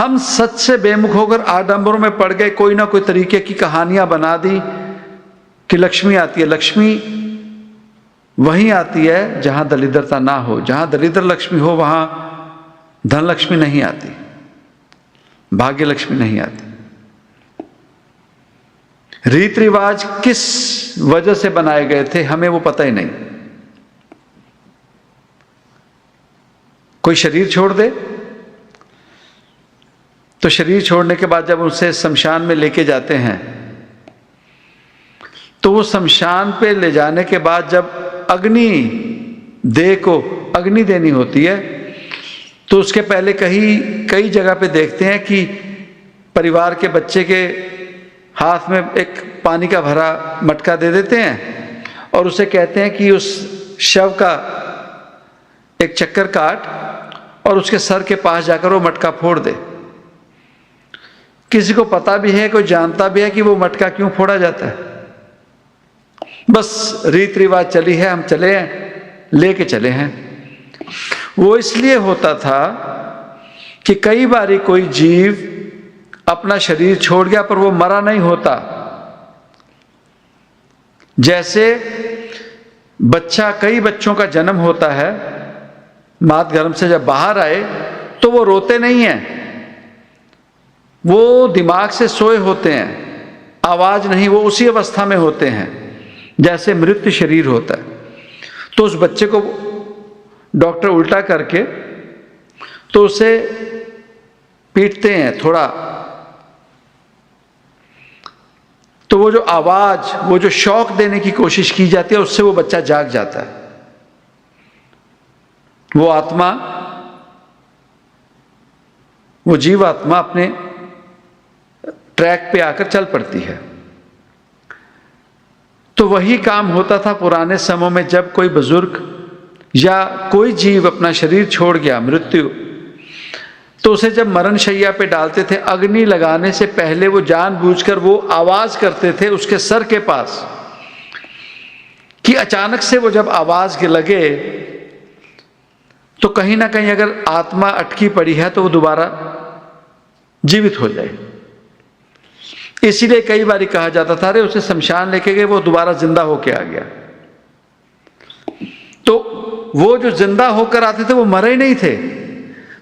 हम सच से बेमुख होकर आडंबरों में पड़ गए, कोई ना कोई तरीके की कहानियां बना दी कि लक्ष्मी आती है। लक्ष्मी वहीं आती है जहां दरिद्रता ना हो। जहां दरिद्र लक्ष्मी हो वहां धन लक्ष्मी नहीं आती, भाग्य लक्ष्मी नहीं आती। रीति रिवाज किस वजह से बनाए गए थे हमें वो पता ही नहीं। कोई शरीर छोड़ दे तो शरीर छोड़ने के बाद जब उसे शमशान में लेके जाते हैं तो वो शमशान पे ले जाने के बाद जब अग्नि देह को अग्नि देनी होती है तो उसके पहले कई जगह पे देखते हैं कि परिवार के बच्चे के हाथ में एक पानी का भरा मटका दे देते हैं और उसे कहते हैं कि उस शव का एक चक्कर काट और उसके सर के पास जाकर वो मटका फोड़ दे। किसी को पता भी है, कोई जानता भी है कि वो मटका क्यों फोड़ा जाता है। बस रीति रिवाज चली है, हम चले हैं, लेके चले हैं। वो इसलिए होता था कि कई बारी कोई जीव अपना शरीर छोड़ गया पर वो मरा नहीं होता। जैसे बच्चा, कई बच्चों का जन्म होता है, मात गर्भ से जब बाहर आए तो वो रोते नहीं हैं, वो दिमाग से सोए होते हैं, आवाज नहीं, वो उसी अवस्था में होते हैं जैसे मृत शरीर होता है। तो उस बच्चे को डॉक्टर उल्टा करके तो उसे पीटते हैं थोड़ा, तो वो जो आवाज, वो जो शौक देने की कोशिश की जाती है उससे वो बच्चा जाग जाता है। वो आत्मा, वो जीव आत्मा अपने ट्रैक पे आकर चल पड़ती है। तो वही काम होता था पुराने समय में। जब कोई बुजुर्ग या कोई जीव अपना शरीर छोड़ गया, मृत्यु, तो उसे जब मरण शैया पे डालते थे, अग्नि लगाने से पहले वो जानबूझकर वो आवाज करते थे उसके सर के पास कि अचानक से वो जब आवाज के लगे तो कहीं ना कहीं अगर आत्मा अटकी पड़ी है तो वो दोबारा जीवित हो जाए। इसीलिए कई बार कहा जाता था, अरे उसे शमशान लेके गए, वो दोबारा जिंदा होके आ गया। तो वो जो जिंदा होकर आते थे वो मरे ही नहीं थे।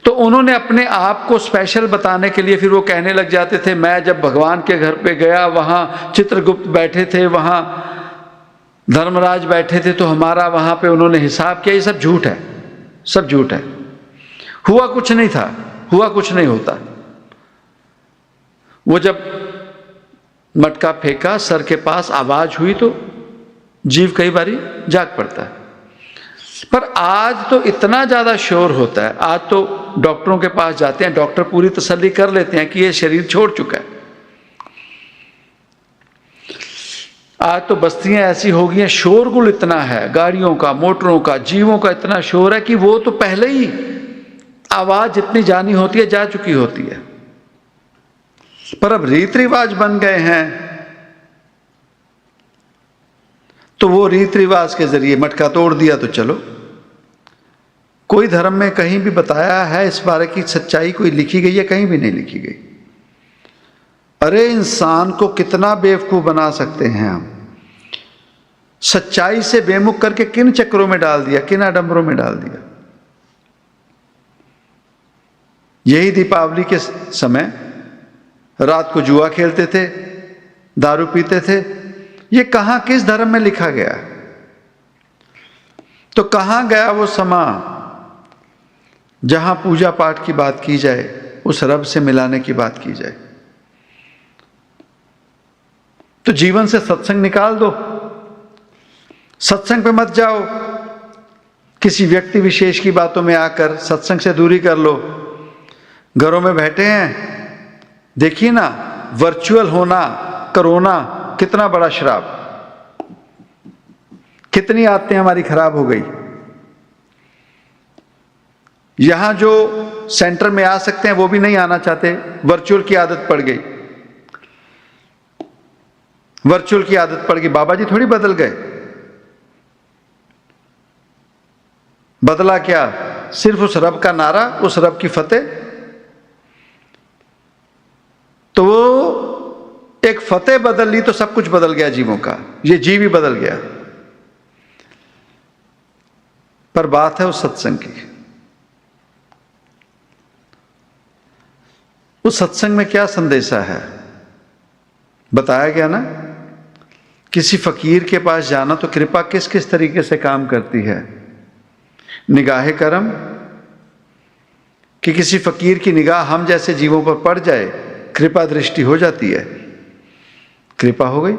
तो उन्होंने अपने आप को स्पेशल बताने के लिए फिर वो कहने लग जाते थे, मैं जब भगवान के घर पे गया, वहां चित्रगुप्त बैठे थे, वहां धर्मराज बैठे थे, तो हमारा वहां पे उन्होंने हिसाब किया। ये सब झूठ है, सब झूठ है। हुआ कुछ नहीं था, हुआ कुछ नहीं होता। वो जब मटका फेंका, सर के पास आवाज हुई तो जीव कई बारी जाग पड़ता है। पर आज तो इतना ज्यादा शोर होता है, आज तो डॉक्टरों के पास जाते हैं, डॉक्टर पूरी तसल्ली कर लेते हैं कि ये शरीर छोड़ चुका है। आज तो बस्तियां ऐसी हो गई हैं, शोरगुल इतना है, गाड़ियों का, मोटरों का, जीवों का इतना शोर है कि वो तो पहले ही आवाज जितनी जानी होती है जा चुकी होती है। पर अब रीति रिवाज बन गए हैं तो वो रीति रिवाज के जरिए मटका तोड़ दिया तो चलो। कोई धर्म में कहीं भी बताया है इस बारे की सच्चाई कोई लिखी गई है? कहीं भी नहीं लिखी गई। अरे इंसान को कितना बेवकूफ बना सकते हैं हम। सच्चाई से बेमुख करके किन चक्रों में डाल दिया, किन आडंबरों में डाल दिया। यही दीपावली के समय रात को जुआ खेलते थे, दारू पीते थे। ये कहां, किस धर्म में लिखा गया? तो कहां गया वो समा जहां पूजा पाठ की बात की जाए, उस रब से मिलाने की बात की जाए? तो जीवन से सत्संग निकाल दो, सत्संग पे मत जाओ। किसी व्यक्ति विशेष की बातों में आकर सत्संग से दूरी कर लो। घरों में बैठे हैं, देखिए ना, वर्चुअल होना, कोरोना कितना बड़ा श्राप। कितनी आदतें हमारी खराब हो गई। यहां जो सेंटर में आ सकते हैं वो भी नहीं आना चाहते, वर्चुअल की आदत पड़ गई। वर्चुअल की आदत पड़ गई। बाबा जी थोड़ी बदल गए। बदला क्या? सिर्फ उस रब का नारा, उस रब की फतेह। तो वो एक फतेह बदल ली तो सब कुछ बदल गया जीवों का, ये जीव ही बदल गया। पर बात है उस सत्संग की। उस सत्संग में क्या संदेशा है बताया गया ना। किसी फकीर के पास जाना तो कृपा किस किस तरीके से काम करती है। निगाहे करम, कि किसी फकीर की निगाह हम जैसे जीवों पर पड़ जाए, कृपा दृष्टि हो जाती है, कृपा हो गई।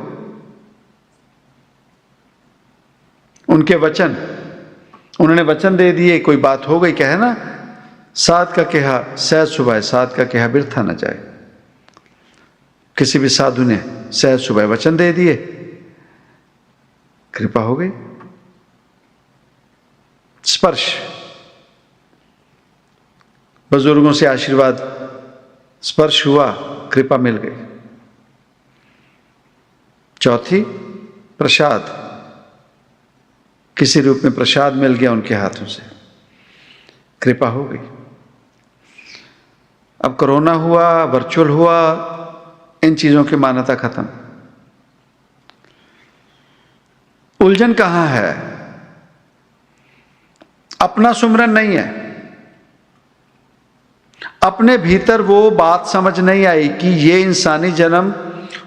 उनके वचन, उन्होंने वचन दे दिए, कोई बात हो गई, कहे ना साध का कहा सहज सुबह, साध का कहा बिरथा न जाए। किसी भी साधु ने सहज सुबह वचन दे दिए, कृपा हो गई। स्पर्श, बुजुर्गों से आशीर्वाद, स्पर्श हुआ, कृपा मिल गई। चौथी प्रसाद, किसी रूप में प्रसाद मिल गया उनके हाथों से, कृपा हो गई। अब कोरोना हुआ, वर्चुअल हुआ, इन चीजों की मान्यता खत्म। उलझन कहां है? अपना सुमरन नहीं है, अपने भीतर वो बात समझ नहीं आई कि ये इंसानी जन्म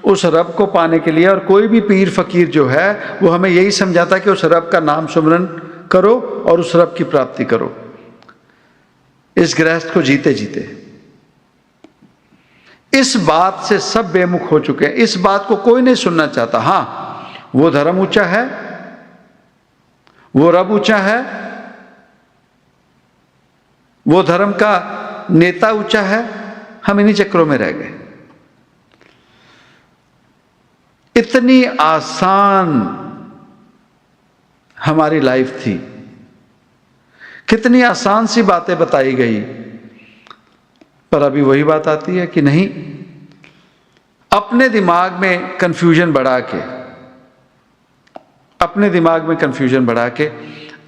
उस रब को पाने के लिए। और कोई भी पीर फकीर जो है वो हमें यही समझाता कि उस रब का नाम सुमरन करो और उस रब की प्राप्ति करो, इस गृहस्थ को जीते जीते। इस बात से सब बेमुख हो चुके हैं, इस बात को कोई नहीं सुनना चाहता। हां, वो धर्म ऊंचा है, वो रब ऊंचा है, वो धर्म का नेता ऊंचा है, हम इन्हीं चक्रों में रह गए। इतनी आसान हमारी लाइफ थी, कितनी आसान सी बातें बताई गई, पर अभी वही बात आती है कि नहीं, अपने दिमाग में कंफ्यूजन बढ़ा के, अपने दिमाग में कंफ्यूजन बढ़ा के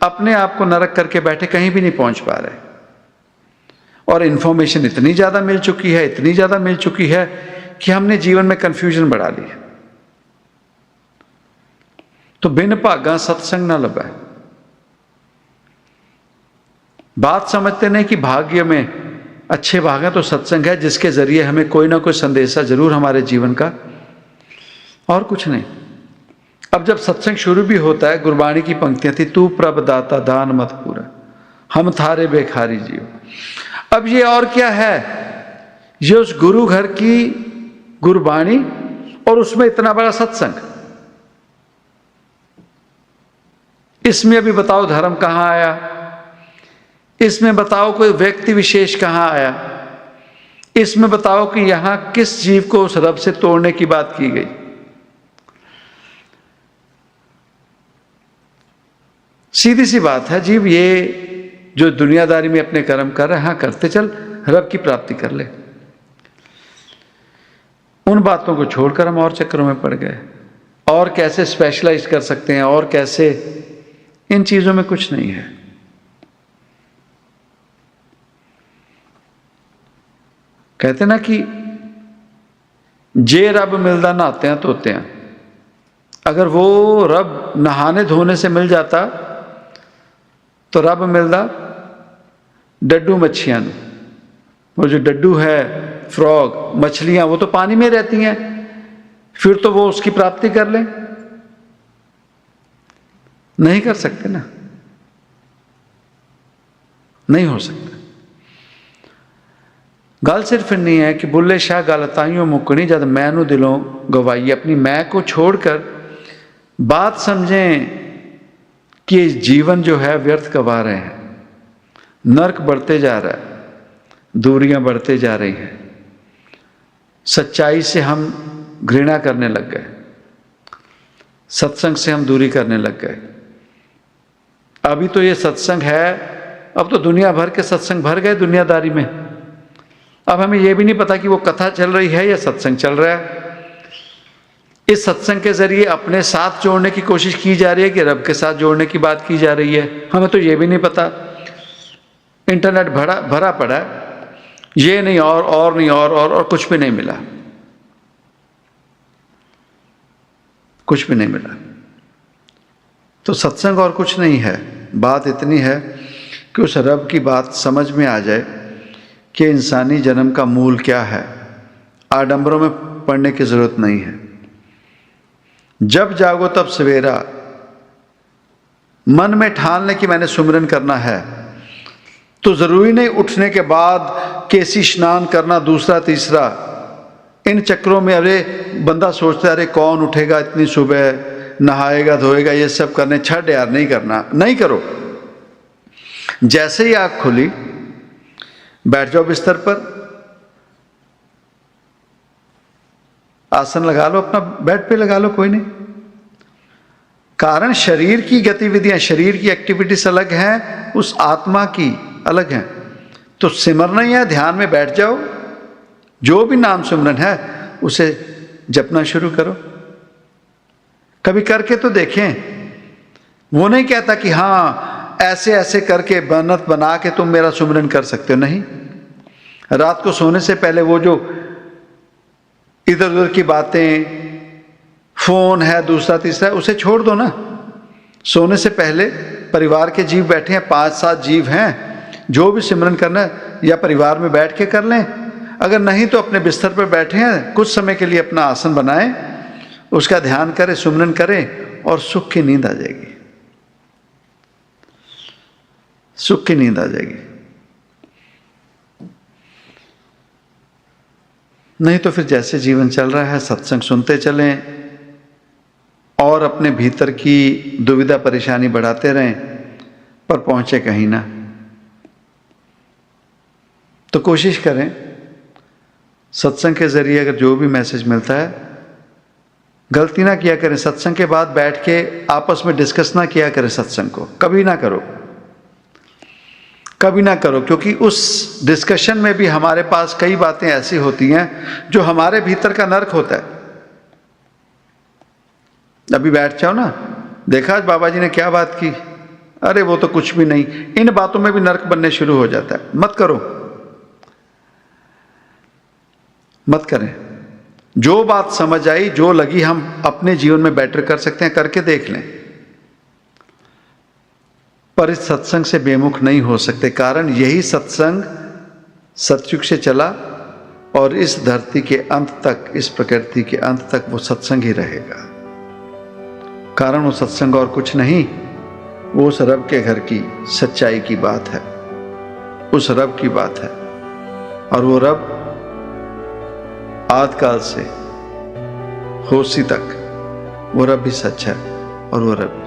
अपने आप को नरक करके बैठे, कहीं भी नहीं पहुंच पा रहे। और इंफॉर्मेशन इतनी ज्यादा मिल चुकी है, इतनी ज्यादा मिल चुकी है कि हमने जीवन में कंफ्यूजन बढ़ा ली। तो बिन भागा सत्संग ना लभै। बात समझते नहीं कि भाग्य में अच्छे भाग हैं तो सत्संग है, जिसके जरिए हमें कोई ना कोई संदेशा जरूर हमारे जीवन का, और कुछ नहीं। अब जब सत्संग शुरू भी होता है, गुरबाणी की पंक्तियां थी, तू प्रभ दाता दान मत पूरा, हम थारे बेखारी जियो। अब ये और क्या है, ये उस गुरु घर की गुरबाणी और उसमें इतना बड़ा सत्संग। इसमें अभी बताओ धर्म कहां आया, इसमें बताओ कोई व्यक्ति विशेष कहां आया, इसमें बताओ कि यहां किस जीव को उस रब से तोड़ने की बात की गई। सीधी सी बात है, जीव ये जो दुनियादारी में अपने कर्म कर रहे हैं, हाँ करते चल, रब की प्राप्ति कर ले। उन बातों को छोड़कर हम और चक्रों में पड़ गए, और कैसे स्पेशलाइज कर सकते हैं, और कैसे, इन चीजों में कुछ नहीं है। कहते ना कि जे रब मिलदा नहाते हैं धोते हैं। अगर वो रब नहाने धोने से मिल जाता तो रब मिलदा डड्डू मच्छियां। वो जो डड्डू है, फ्रॉग, मछलियां, वो तो पानी में रहती हैं, फिर तो वो उसकी प्राप्ति कर लें। नहीं कर सकते ना, नहीं हो सकता। गल सिर्फ नहीं है कि बुल्ले शाह गल ताइयों मुकनी जब मैं नू दिलों गवाई। अपनी मैं को छोड़कर बात समझें कि जीवन जो है व्यर्थ गवा रहे हैं, नरक बढ़ते जा रहा है, दूरियां बढ़ते जा रही हैं, सच्चाई से हम घृणा करने लग गए, सत्संग से हम दूरी करने लग गए। अभी तो ये सत्संग है, अब तो दुनिया भर के सत्संग भर गए दुनियादारी में। अब हमें यह भी नहीं पता कि वो कथा चल रही है या सत्संग चल रहा है। इस सत्संग के जरिए अपने साथ जोड़ने की कोशिश की जा रही है कि रब के साथ जोड़ने की बात की जा रही है, हमें तो ये भी नहीं पता। इंटरनेट भरा पड़ा है, ये नहीं और नहीं और कुछ भी नहीं मिला। कुछ भी नहीं मिला। तो सत्संग और कुछ नहीं है, बात इतनी है कि उस रब की बात समझ में आ जाए कि इंसानी जन्म का मूल क्या है। आडंबरों में पड़ने की जरूरत नहीं है। जब जागो तब सवेरा, मन में ठान ले कि मैंने सुमिरन करना है, तो जरूरी नहीं उठने के बाद केसी स्नान करना दूसरा तीसरा। इन चक्रों में अरे बंदा सोचता है अरे कौन उठेगा इतनी सुबह, नहाएगा धोएगा, ये सब करने, छड़ यार नहीं करना, नहीं करो। जैसे ही आँख खुली बैठ जाओ बिस्तर पर, आसन लगा लो, अपना बेड पे लगा लो, कोई नहीं। कारण शरीर की गतिविधियां, शरीर की एक्टिविटीज अलग हैं, उस आत्मा की अलग हैं। तो सिमरना ही है, ध्यान में बैठ जाओ, जो भी नाम सिमरन है उसे जपना शुरू करो। कभी करके तो देखें। वो नहीं कहता कि हाँ ऐसे ऐसे करके बनत बना के तुम मेरा सुमिरन कर सकते हो, नहीं। रात को सोने से पहले वो जो इधर उधर की बातें, फोन है दूसरा तीसरा, उसे छोड़ दो ना। सोने से पहले परिवार के जीव बैठे हैं, 5-7 जीव हैं, जो भी सिमरन करना है या परिवार में बैठ के कर लें, अगर नहीं तो अपने बिस्तर पर बैठे हैं, कुछ समय के लिए अपना आसन बनाएं, उसका ध्यान करें, सुमरन करें और सुख की नींद आ जाएगी, सुख की नींद आ जाएगी। नहीं तो फिर जैसे जीवन चल रहा है, सत्संग सुनते चलें और अपने भीतर की दुविधा परेशानी बढ़ाते रहें, पर पहुंचे कहीं ना। तो कोशिश करें सत्संग के जरिए अगर जो भी मैसेज मिलता है, गलती ना किया करें। सत्संग के बाद बैठ के आपस में डिस्कस ना किया करें, सत्संग को कभी ना करो, कभी ना करो, क्योंकि उस डिस्कशन में भी हमारे पास कई बातें ऐसी होती हैं जो हमारे भीतर का नर्क होता है। अभी बैठ जाओ ना, देखा आज बाबा जी ने क्या बात की, अरे वो तो कुछ भी नहीं। इन बातों में भी नर्क बनने शुरू हो जाता है। मत करो, मत करें। जो बात समझ आई, जो लगी हम अपने जीवन में बेटर कर सकते हैं, करके देख लें। पर इस सत्संग से बेमुख नहीं हो सकते, कारण यही सत्संग सतयुग से चला और इस धरती के अंत तक, इस प्रकृति के अंत तक वो सत्संग ही रहेगा। कारण वो सत्संग और कुछ नहीं, वो उस रब के घर की सच्चाई की बात है, उस रब की बात है। और वो रब आदिकाल से होशी तक वो रब भी सच है और वो रब